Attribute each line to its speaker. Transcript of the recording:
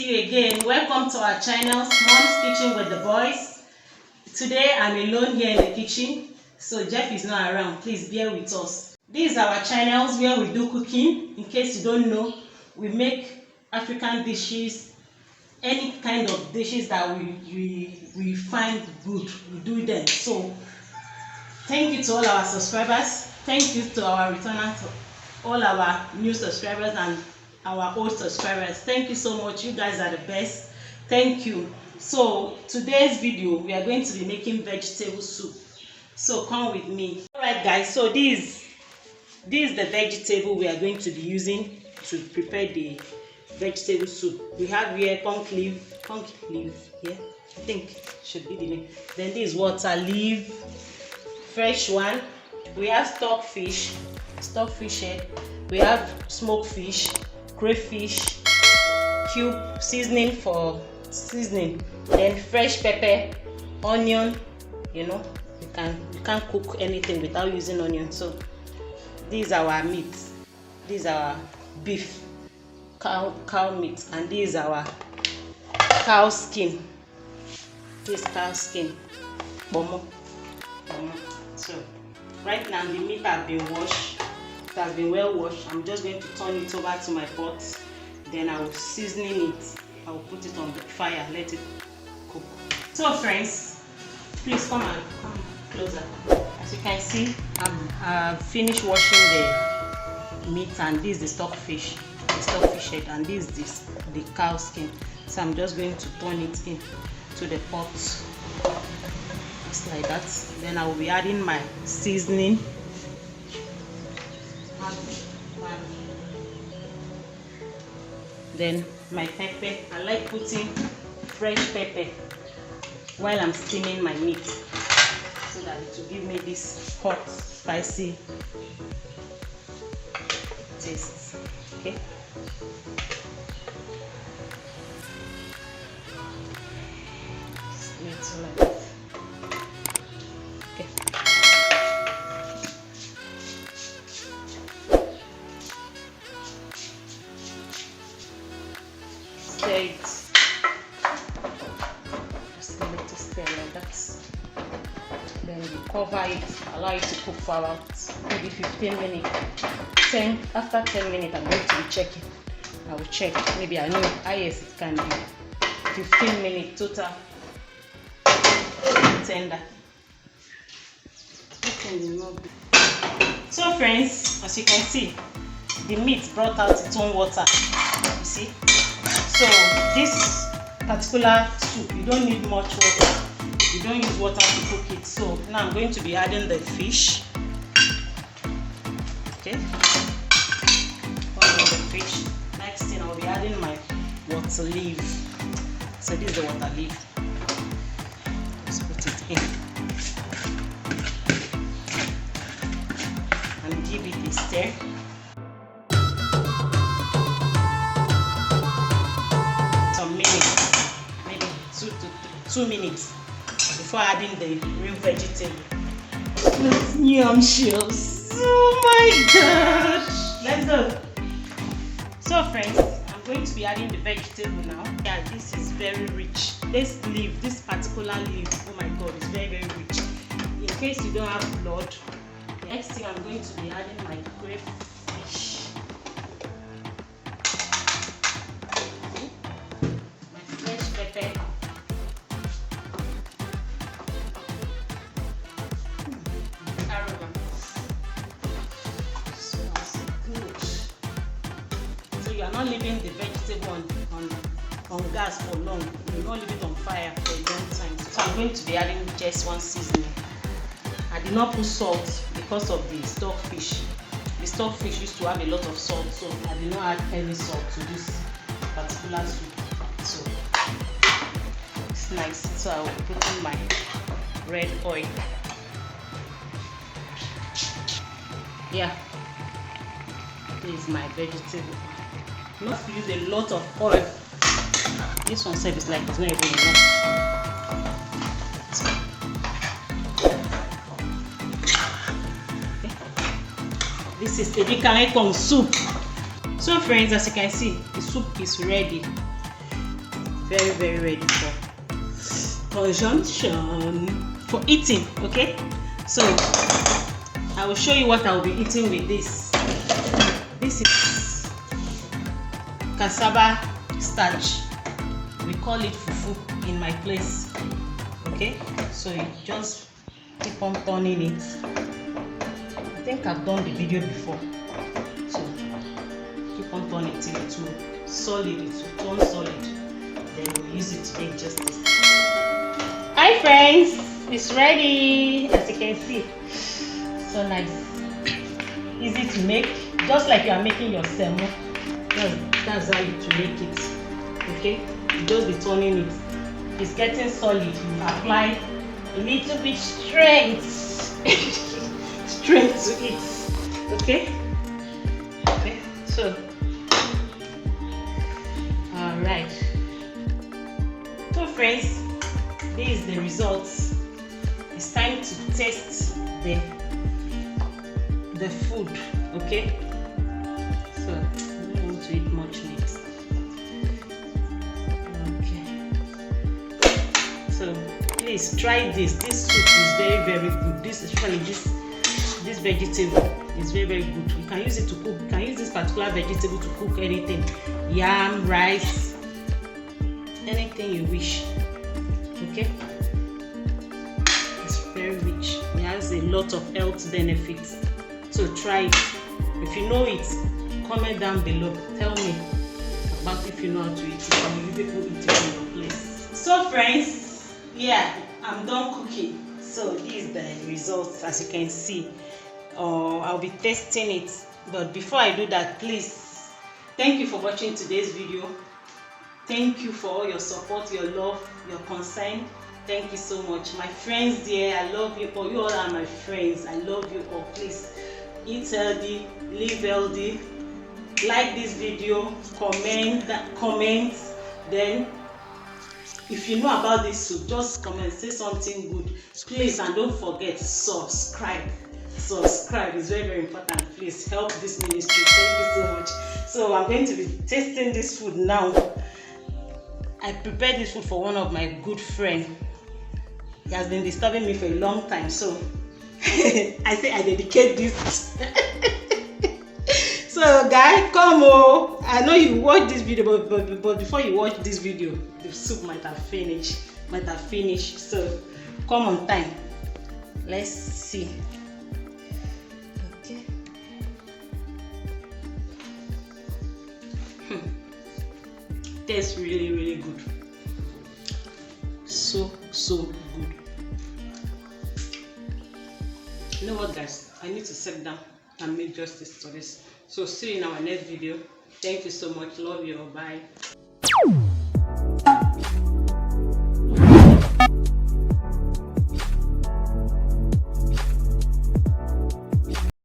Speaker 1: see you again. Welcome to our channel, Mom's Kitchen with the Boys. Today I'm alone here in the kitchen, so Jeff is not around. Please bear with us. These are our channels where we do cooking. In case you don't know, we make African dishes, any kind of dishes that we find good, we do them. So thank you to all our subscribers. Thank you to our returners, all our new subscribers and our old subscribers. Thank you so much. You guys are the best. Thank you. So today's video, we are going to be making vegetable soup. So come with me. Alright guys, so this is the vegetable we are going to be using to prepare the vegetable soup. We have here pumpkin leaf, yeah, I think should be the name. Then this is water leaf, fresh one. We have stockfish head. We have smoked fish, crayfish, cube seasoning, then fresh pepper, onion. You know, you can't cook anything without using onion. So these are our meat. These are our beef, cow meat, and this is our cow skin. This cow skin, bomo. So right now the meat has been washed. It has been well washed. I'm just going to turn it over to my pot. Then I will seasoning it. I will put it on the fire, let it cook. So friends, please come closer. As you can see, I've finished washing the meat, and this is the stockfish head, and this is the cow skin. So I'm just going to turn it in to the pot, just like that. Then I will be adding my seasoning. Then my pepper. I like putting fresh pepper while I'm steaming my meat, so that it will give me this hot, spicy taste. Okay. It's like that. Okay. Stir it. Just leave it to stir like that. Then we cover it, allow it to cook for about maybe 15 minutes. After 10 minutes, I'm going to be checking. I will check. Maybe I know yes, it can be 15 minutes total. Tender. So friends, as you can see, the meat brought out its own water. You see? So this particular soup, you don't need much water. You don't use water to cook it. So now I'm going to be adding the fish. Okay. The fish. Next thing, I'll be adding my water leaf. So this is the water leaf. Let's put it in and give it a stir. Some minutes, maybe 2 minutes before adding the real vegetable. Yum shells. Oh my gosh! Let's go. So friends, I'm going to be adding the vegetable now. Yeah, this is very rich. This particular leaf, oh my god, it's very rich. In case you don't have blood, the next thing I'm going to be adding my crayfish, my fresh pepper, aroma. Smells good. So you are not leaving the vegetable on gas for long. You will not leave it on fire for a long time. So I'm going to be adding just one seasoning. I did not put salt because of the stockfish. The stockfish used to have a lot of salt, so I did not add any salt to this particular soup. So it's nice. So I will put in my red oil. Yeah, this is my vegetable. Not use a lot of oil. This one said it's like it's not even enough. Okay. This is Edika Ikong soup. So friends, as you can see, the soup is ready. very, very ready for consumption, for eating. Okay, so I will show you what I will be eating with this. This is cassava starch. We call it fufu in my place. Okay, so you just keep on turning it. I think I've done the video before, so keep on turning it till it will solid, it will turn solid, then we'll use it to make justice. Hi friends, it's ready. As you can see, so nice, easy to make, just like you are making your semo. That's how you to make it. Okay, you just be turning it. It's getting solid. You apply a little bit strength strength to it. Okay, so all right, so friends, this is the results. It's time to taste the food. Okay, so I don't want to eat much meat. Okay, so please try this. This soup is very, very good. This, especially this vegetable, is very, very good. You can use it to cook. You can use this particular vegetable to cook anything, yam, rice, anything you wish. Okay, it's very rich. It has a lot of health benefits, so try it. If you know it, comment down below. Tell me about if you know how to eat it, and you people eat it in your place. So friends, yeah, I'm done cooking. So this is the results, as you can see. I'll be testing it, but before I do that, please, thank you for watching today's video. Thank you for all your support, your love, your concern. Thank you so much, my friends dear. I love you all. You all are my friends. I love you all. Please eat healthy, live healthy, like this video, comment. Then if you know about this soup, just comment, say something good, please. And don't forget, subscribe is very, very important. Please help this ministry. Thank you so much. So I'm going to be tasting this food now. I prepared this food for one of my good friends. He has been disturbing me for a long time, so I say I dedicate this. So guys, come on. I know you watch this video, but before you watch this video, the soup might have finished. So come on time. Let's see. Okay. Tastes really, really good. So good. You know what, guys? I need to sit down and make justice to this. So see you in our next video. Thank you so much. Love you all. Bye.